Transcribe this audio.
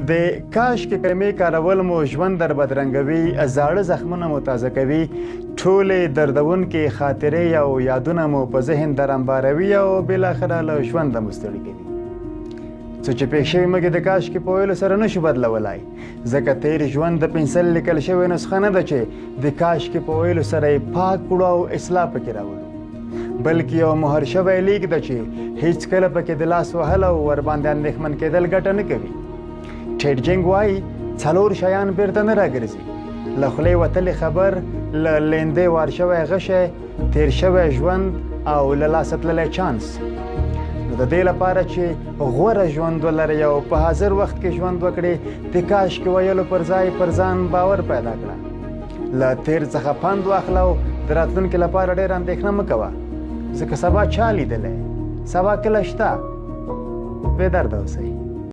د کاشکې کلمې کارول مو ژوند در بدرنګوي، زاړه زخمونه مو تازه کوي، ټولې دردونکې خاطرې او یادونه مو په ذهن در انباروي او بالاخره له ژونده مو ستړي کوي. څه چې پېښ شوي موږ د کاشکې په ویلو سره نشو بدلولی، ځکه تیر ژوند د پنسل لیکل شوې نسخه نه ده چې د کاشکې په ویلو سره یې پاک کړو او اصلاح پکې راولو، بلکې یو مهر شوی لیک ده چې هیڅکله پکې د لاس وهل او ورباندې اندېښمن کېدل ګټه نه کوي. ټیډجینګ وایي 4 شیان بیرته نه راګرځي: له خولې وتلی خبر، له لیندې وار شوی غشی، تیر شوی ژوند او له لاسه تللی چانس. نو د دې لپاره چې غوره ژوند ولرئ او په حاضر وخت کې ژوند وکړئ، د کاشکې ویلو پر ځای پر ځان باور پیدا کړه. له تیر څخه پند واخله او د راتلونکي لپاره ډېره اندېښنه مه کوه، ځکه سبا چا لیدلی، سبا کله شته. بېدرده اوسئ.